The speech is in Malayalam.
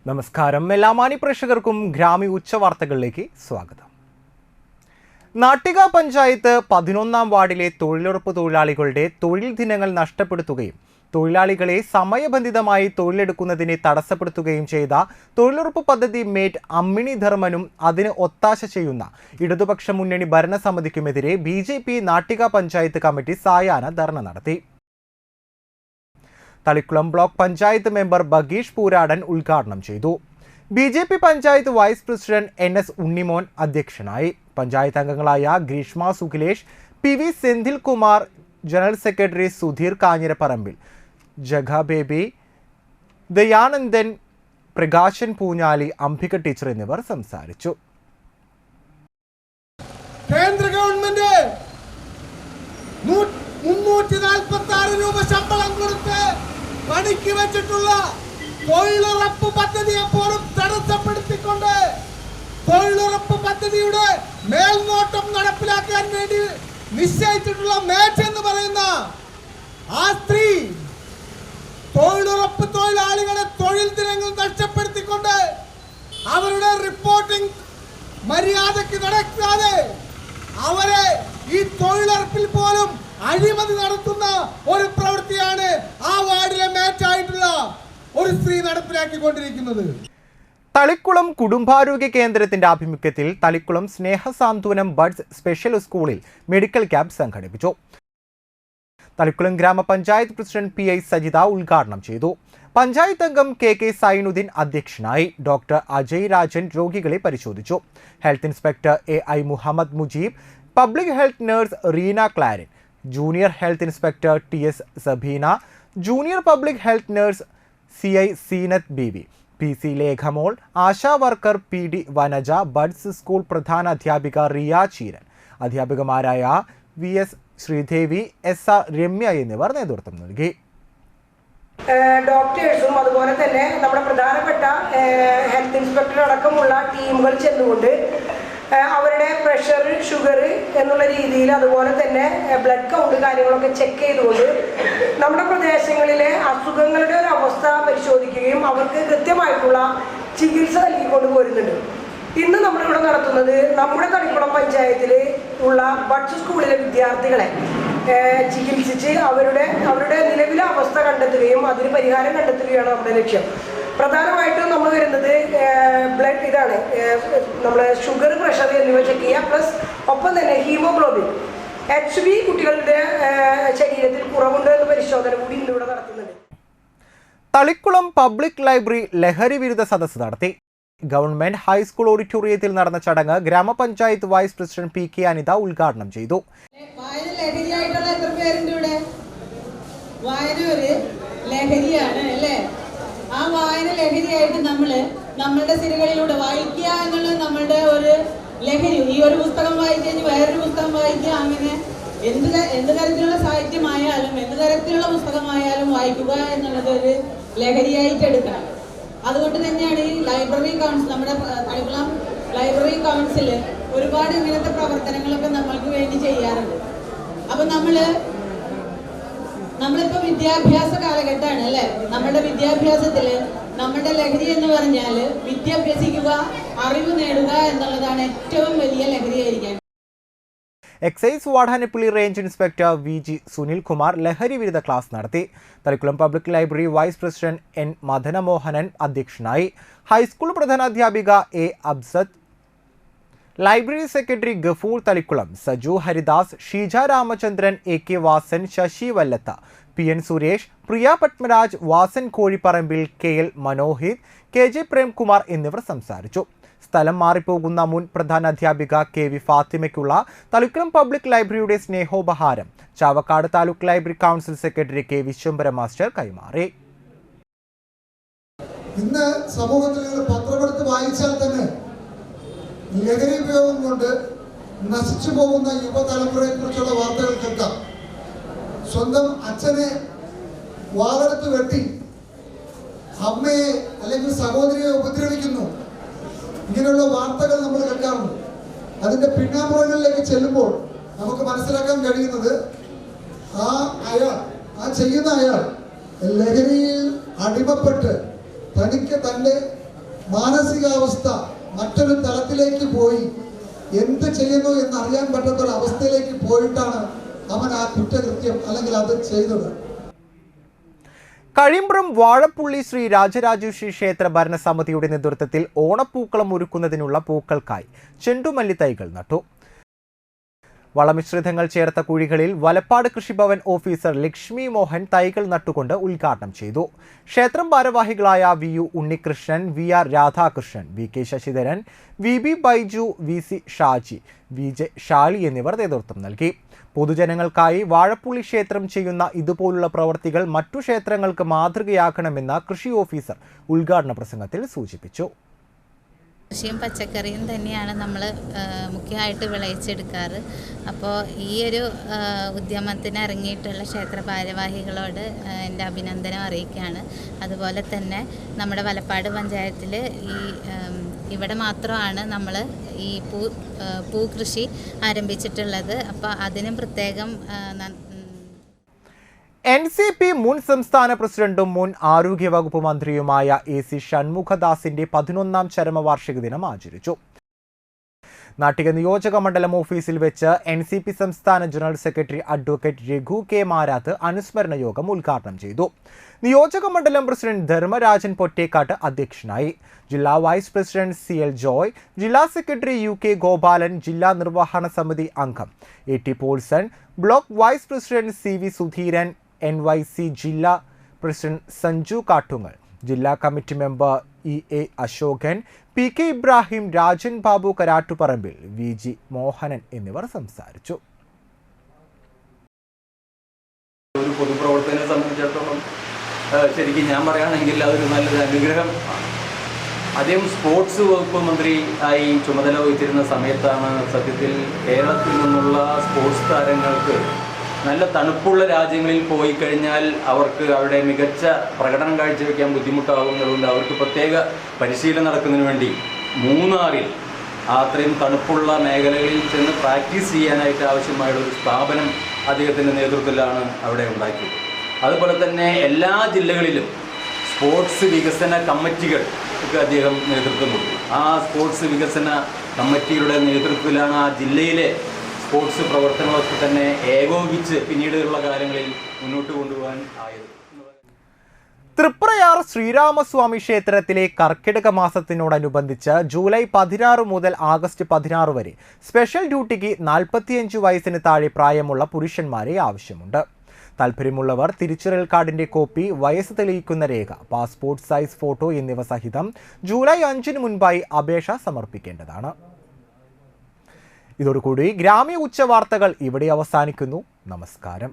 നമസ്കാരം. എല്ലാ മാന്യപ്രേക്ഷകർക്കും ഗ്രാമി ഉച്ചവാർത്തകളിലേക്ക് സ്വാഗതം. നാട്ടിക പഞ്ചായത്ത് 11-ാം വാർഡിലെ തൊഴിലുറപ്പ് തൊഴിലാളികളുടെ തൊഴിൽ ദിനങ്ങൾ നഷ്ടപ്പെടുത്തുകയും തൊഴിലാളികളെ സമയബന്ധിതമായി തൊഴിലെടുക്കുന്നതിനെ തടസ്സപ്പെടുത്തുകയും ചെയ്ത തൊഴിലുറപ്പ് പദ്ധതി മേറ്റ് അമ്മിണി ധർമ്മനും അതിന് ഒത്താശ ചെയ്യുന്ന ഇടതുപക്ഷ മുന്നണി ഭരണസമിതിക്കുമെതിരെ BJP നാട്ടിക പഞ്ചായത്ത് കമ്മിറ്റി സായാഹ്ന ധർണ നടത്തി. തളിക്കുളം ബ്ലോക്ക് പഞ്ചായത്ത് മെമ്പർ ബഗീഷ് പൂരാടൻ ഉദ്ഘാടനം ചെയ്തു. BJP panchayat vice president NS Unnimon അധ്യക്ഷനായി. പഞ്ചായത്ത് അംഗങ്ങളായ Greeshma Sukhilesh, PV Senthil Kumar, general secretary Sudheer Kanjirapparambil, Jaga Baby, Dayanandan, Prakashan Poonjali, Ambika teacher എന്നിവർ സംസാരിച്ചു. കേന്ദ്ര ഗവൺമെന്റ് 346 രൂപ ശമ്പളം കൊടുത്ത് പണിക്ക് വെച്ചിട്ടുള്ള തൊഴിലുറപ്പ് പദ്ധതിയെ പോലും തടസ്സപ്പെടുത്തിക്കൊണ്ട് തൊഴിലുറപ്പ് പദ്ധതിയുടെ മേൽനോട്ടം നടപ്പിലാക്കാൻ വേണ്ടി നിശ്ചയിച്ചിട്ടുള്ള മേറ്റ് എന്ന് പറയുന്ന ആ സ്ത്രീ തൊഴിലുറപ്പ് തൊഴിലാളികളെ തൊഴിൽ ദിനങ്ങൾ നഷ്ടപ്പെടുത്തിക്കൊണ്ട് അവരുടെ റിപ്പോർട്ടിംഗ് മര്യാദയ്ക്ക് നടക്കാതെ അവരെ ഈ തൊഴിലുറപ്പിൽ പോലും അഴിമതി നടത്തുന്ന ഒരു പ്രവൃത്തിയാണ് ആ വാർഡിലെ മേറ്റായിട്ടുള്ള ഒരു സ്ത്രീ നടപ്പിലാക്കിക്കൊണ്ടിരിക്കുന്നത്. തളിക്കുളം കുടുംബാരോഗ്യ കേന്ദ്രത്തിന്റെ ആഭിമുഖ്യത്തിൽ തളിക്കുളം സ്നേഹസാന്ത്വനം ബഡ്സ് സ്പെഷ്യൽ സ്കൂളിൽ മെഡിക്കൽ ക്യാമ്പ് സംഘടിപ്പിച്ചു. തളിക്കുളം ഗ്രാമപഞ്ചായത്ത് പ്രസിഡന്റ് PI സജിത ഉദ്ഘാടനം ചെയ്തു. പഞ്ചായത്ത് അംഗം KK സൈനുദ്ദീൻ അധ്യക്ഷനായി. ഡോക്ടർ അജയ് രാജൻ രോഗികളെ പരിശോധിച്ചു. Health inspector AI Muhammad Mujeeb, public health nurse Reena Claran, junior health inspector TS Sabeena, junior public health nurse CI Seenath Beevi, PC Lekhamol, Asha worker PD Vanaja, Buds school പ്രധാന അധ്യാപിക റിയ ചീരൻ, അധ്യാപികമാരായ VS ശ്രീദേവി, SR രമ്യ എന്നിവർ നേതൃത്വം നൽകി. ഡോക്ടേഴ്സും അതുപോലെ തന്നെ നമ്മുടെ പ്രധാനപ്പെട്ട ഹെൽത്ത് ഇൻസ്പെക്ടർ അടക്കമുള്ള ടീമുകൾ ചെന്നുകൊണ്ട് അവരുടെ പ്രഷർ, ഷുഗർ എന്നുള്ള രീതിയിൽ അതുപോലെ തന്നെ ബ്ലഡ് കൗണ്ട് കാര്യങ്ങളൊക്കെ ചെക്ക് ചെയ്തുകൊണ്ട് നമ്മുടെ പ്രദേശങ്ങളിലെ അസുഖങ്ങളുടെ ഒരു അവസ്ഥ പരിശോധിക്കുകയും അവർക്ക് കൃത്യമായിട്ടുള്ള ചികിത്സ നൽകിക്കൊണ്ട് പോരുന്നുണ്ട്. ഇന്ന് നമ്മളിവിടെ നടത്തുന്നത് നമ്മുടെ തളിക്കുളം പഞ്ചായത്തിൽ ഉള്ള ബഡ്സ് സ്കൂളിലെ വിദ്യാർത്ഥികളെ ചികിത്സിച്ച് അവരുടെ നിലവിലെ അവസ്ഥ കണ്ടെത്തുകയും അതിന് പരിഹാരം കണ്ടെത്തുകയാണ് നമ്മുടെ ലക്ഷ്യം. പ്രധാനമായിട്ടും നമ്മൾ വരുന്നത് ബ്ലഡ് ഇതാണ്, നമ്മൾ ഷുഗർ, പ്രഷർ എന്നിവ ചെക്ക് ചെയ്യുക, പ്ലസ് ഒപ്പം തന്നെ ഹീമോഗ്ലോബിൻ HB കുട്ടികളുടെ ശരീരത്തിൽ കുറവുണ്ട് എന്ന പരിശോധന കൂടി ഇന്നിവിടെ നടത്തുന്നുണ്ട്. തളിക്കുളം പബ്ലിക് ലൈബ്രറി ലഹരി വിരുദ്ധ സദസ്സ് നടത്തി. ഗവൺമെന്റ് ഹൈസ്കൂൾ ഓഡിറ്റോറിയത്തിൽ നടന്ന ചടങ്ങ് ഗ്രാമപഞ്ചായത്ത് വൈസ് പ്രസിഡന്റ് PK അനിത ഉദ്ഘാടനം ചെയ്തു. ലഹരിയാണ് അല്ലേ? ആ വായന ലഹരിയായിട്ട് നമ്മളുടെ സിനിമകളിലൂടെ വായിക്കുക എന്നുള്ളത് നമ്മളുടെ ഒരു ലഹരി. ഈ ഒരു പുസ്തകം വായിച്ചു കഴിഞ്ഞ് വേറൊരു പുസ്തകം വായിക്കുക, അങ്ങനെ എന്ത് തരത്തിലുള്ള സാഹിത്യമായാലും എന്ത് തരത്തിലുള്ള പുസ്തകമായാലും വായിക്കുക എന്നുള്ളത് ഒരു ലഹരിയായിട്ട് എടുക്കണം. അതുകൊണ്ട് തന്നെയാണ് ഈ ലൈബ്രറി കൗൺസിൽ, നമ്മുടെ തളിക്കുളം ലൈബ്രറി കൗൺസിൽ ഒരുപാട് ഇങ്ങനത്തെ പ്രവർത്തനങ്ങളൊക്കെ നമ്മൾക്ക് വേണ്ടി ചെയ്യാറുണ്ട്. അപ്പം നമ്മളിപ്പോൾ വിദ്യാഭ്യാസ കാലഘട്ടമാണ് അല്ലേ? നമ്മുടെ വിദ്യാഭ്യാസത്തിൽ നമ്മുടെ ലഹരി എന്ന് പറഞ്ഞാൽ വിദ്യാഭ്യസിക്കുക, അറിവ് നേടുക എന്നുള്ളതാണ് ഏറ്റവും വലിയ ലഹരിയായിരിക്കാൻ. Excise Vadanappally range inspector VG Sunil Kumar ലഹരി വിരുദ്ധ ക്ലാസ് നടത്തി. Thalikulam public library vice president N Madanamohanan അധ്യക്ഷനായി. ഹൈസ്കൂൾ പ്രധാനാധ്യാപിക A Absath, library secretary Gafoor Thalikulam, Saju Haridas, Sheeja Ramachandran, AK Vasan, Sasi Vallatha, PN Suresh, Priya Padmaraj, Vasan Kozhipparambil, KL Manohith, KJ Premkumar എന്നിവർ സംസാരിച്ചു. സ്ഥലം മാറിപ്പോകുന്ന മുൻ പ്രധാനാധ്യാപിക KV ഫാത്തിമയ്ക്കുള്ള തളിക്കുളം പബ്ലിക് ലൈബ്രറിയുടെ സ്നേഹോപഹാരം Chavakkad taluk library council secretary K Viswambhara master കൈമാറി. ഇന്ന് സമൂഹത്തിൽ പത്രമെടുത്ത് വായിച്ചാൽ തന്നെ ലഹരി ഉപയോഗം കൊണ്ട് നശിച്ചു പോകുന്ന യുവതലമുറയെ കുറിച്ചുള്ള വാർത്തകൾ കേൾക്കാം. സ്വന്തം അച്ഛനെ വാളെടുത്ത് വെട്ടി അമ്മയെ അല്ലെങ്കിൽ സഹോദരിയെ ഉപദ്രവിക്കുന്നു, ഇങ്ങനെയുള്ള വാർത്തകൾ നമ്മൾ കേൾക്കാറുണ്ട്. അതിൻ്റെ പിന്നാമ്പുറങ്ങളിലേക്ക് ചെല്ലുമ്പോൾ നമുക്ക് മനസ്സിലാക്കാൻ കഴിയുന്നത് ആ ചെയ്യുന്ന അയാൾ ലഹരിയിൽ അടിമപ്പെട്ട് തനിക്ക് തൻ്റെ മാനസികാവസ്ഥ മറ്റൊരു തലത്തിലേക്ക് പോയി എന്ത് ചെയ്യുന്നു എന്നറിയാൻ പറ്റാത്തൊരു അവസ്ഥയിലേക്ക് പോയിട്ടാണ് അവൻ ആ കുറ്റകൃത്യം അല്ലെങ്കിൽ അത് ചെയ്തത്. കഴിമ്പ്രം വാഴപ്പുള്ളി ശ്രീ രാജരാജേശ്വരി ക്ഷേത്ര ഭരണസമിതിയുടെ നേതൃത്വത്തിൽ ഓണപ്പൂക്കളം ഒരുക്കുന്നതിനുള്ള പൂക്കൾക്കായി ചെണ്ടുമല്ലി തൈകൾ നട്ടു. വളമിശ്രിതങ്ങൾ ചേർത്ത കുഴികളിൽ വലപ്പാട് കൃഷിഭവൻ ഓഫീസർ ലക്ഷ്മി മോഹൻ തൈകൾ നട്ടുകൊണ്ട് ഉദ്ഘാടനം ചെയ്തു. ക്ഷേത്രം ഭാരവാഹികളായ V U Unnikrishnan, V R Radhakrishnan, V K Sasidharan, V B Baiju, V C Shaji, V J Shali എന്നിവർ നേതൃത്വം നൽകി. പൊതുജനങ്ങൾക്കായി വാഴപ്പുള്ളി ക്ഷേത്രം ചെയ്യുന്ന ഇതുപോലുള്ള പ്രവർത്തികൾ മറ്റു ക്ഷേത്രങ്ങൾക്ക് മാതൃകയാക്കണമെന്ന് കൃഷി ഓഫീസർ ഉദ്ഘാടന പ്രസംഗത്തിൽ സൂചിപ്പിച്ചു. കൃഷിയും പച്ചക്കറിയും തന്നെയാണ് നമ്മൾ മുഖ്യമായിട്ട് വിളയിച്ചെടുക്കാറ്. അപ്പോൾ ഈ ഒരു ഉദ്യമത്തിന് ഇറങ്ങിയിട്ടുള്ള ക്ഷേത്ര ഭാരവാഹികളോട് എൻ്റെ അഭിനന്ദനം അറിയിക്കുകയാണ്. അതുപോലെ തന്നെ നമ്മുടെ വലപ്പാട് പഞ്ചായത്തിൽ ഇവിടെ മാത്രമാണ് നമ്മൾ ഈ പൂ കൃഷി ആരംഭിച്ചിട്ടുള്ളത്. അപ്പോൾ അതിനും പ്രത്യേകം NCP മുൻ സംസ്ഥാന പ്രസിഡന്റും മുൻ ആരോഗ്യവകുപ്പ് മന്ത്രിയുമായ AC ഷൺമുഖദാസിന്റെ 11ാം ചരമവാർഷിക ദിനം ആചരിച്ചു. നാട്ടിക നിയോജക മണ്ഡലം ഓഫീസിൽ വെച്ച് NCP സംസ്ഥാന general secretary advocate Raghu K Marath അനുസ്മരണ യോഗം ഉദ്ഘാടനം ചെയ്തു. നിയോജക മണ്ഡലം പ്രസിഡന്റ് ധർമ്മരാജൻ പൊറ്റേക്കാട്ട് അധ്യക്ഷനായി. ജില്ലാ വൈസ് പ്രസിഡന്റ് CL ജോയ്, ജില്ലാ സെക്രട്ടറി UK ഗോപാലൻ, ജില്ലാ നിർവഹണ സമിതി അംഗം AT Paulson, block vice president CV Sudheeran, NYC ജില്ലാ പ്രസിഡന്റ് സഞ്ജു കാട്ടുങ്ങൽ, ജില്ലാ committee member EA Ashokan, PK Ibrahim, Rajan Babu Karattuparambil, VG Mohanan എന്നിവർ സംസാരിച്ചു. ഒരു പൊതുപ്രവർത്തകനെ സംബന്ധിച്ചിടത്തോളം ശരിക്കും ഞാൻ പറയുകയാണെങ്കിൽ അതൊരു നല്ലൊരു അനുഗ്രഹം. അദ്ദേഹം സ്പോർട്സ് വകുപ്പ് മന്ത്രി ആയി ചുമതല വഹിച്ചിരുന്ന സമയത്താണ് സത്യത്തിൽ കേരളത്തിൽ നിന്നുള്ള സ്പോർട്സ് താരങ്ങൾക്ക് നല്ല തണുപ്പുള്ള രാജ്യങ്ങളിൽ പോയി കഴിഞ്ഞാൽ അവർക്ക് അവിടെ മികച്ച പ്രകടനം കാഴ്ചവെക്കാൻ ബുദ്ധിമുട്ടാകുന്നതുകൊണ്ട് അവർക്ക് പ്രത്യേക പരിശീലനം നടക്കുന്നതിന് വേണ്ടി മൂന്നാറിൽ അത്രയും തണുപ്പുള്ള മേഖലകളിൽ ചെന്ന് പ്രാക്ടീസ് ചെയ്യാനായിട്ട് ആവശ്യമായുള്ള ഒരു സ്ഥാപനം അദ്ദേഹത്തിൻ്റെ നേതൃത്വത്തിലാണ് അവിടെ ഉണ്ടാക്കിയത്. അതുപോലെ തന്നെ എല്ലാ ജില്ലകളിലും സ്പോർട്സ് വികസന കമ്മിറ്റികൾക്ക് അദ്ദേഹം നേതൃത്വം കൊടുത്തു. ആ സ്പോർട്സ് വികസന കമ്മിറ്റിയുടെ നേതൃത്വത്തിലാണ് ആ ജില്ലയിലെ സ്പോർട്സ് പ്രവർത്തനങ്ങളൊക്കെ തന്നെ ഏകോപിച്ച് പിന്നീടുള്ള കാലങ്ങളിൽ മുന്നോട്ട് കൊണ്ടുപോകാൻ ആയത്. തൃപ്രയാർ ശ്രീരാമസ്വാമി ക്ഷേത്രത്തിലെ കർക്കിടക മാസത്തിനോടനുബന്ധിച്ച് ജൂലൈ 16 മുതൽ ആഗസ്റ്റ് 16 വരെ സ്പെഷ്യൽ ഡ്യൂട്ടിക്ക് 45 വയസ്സിന് താഴെ പ്രായമുള്ള പുരുഷന്മാരെ ആവശ്യമുണ്ട്. താൽപ്പര്യമുള്ളവർ തിരിച്ചറിയൽ കാർഡിന്റെ കോപ്പി, വയസ്സ് തെളിയിക്കുന്ന രേഖ, പാസ്പോർട്ട് സൈസ് ഫോട്ടോ എന്നിവ സഹിതം ജൂലൈ 5 മുൻപായി അപേക്ഷ സമർപ്പിക്കേണ്ടതാണ്. ഇതോടുകൂടി ഗ്രാമീയ ഉച്ചവാർത്തകൾ ഇവിടെ അവസാനിക്കുന്നു. നമസ്കാരം.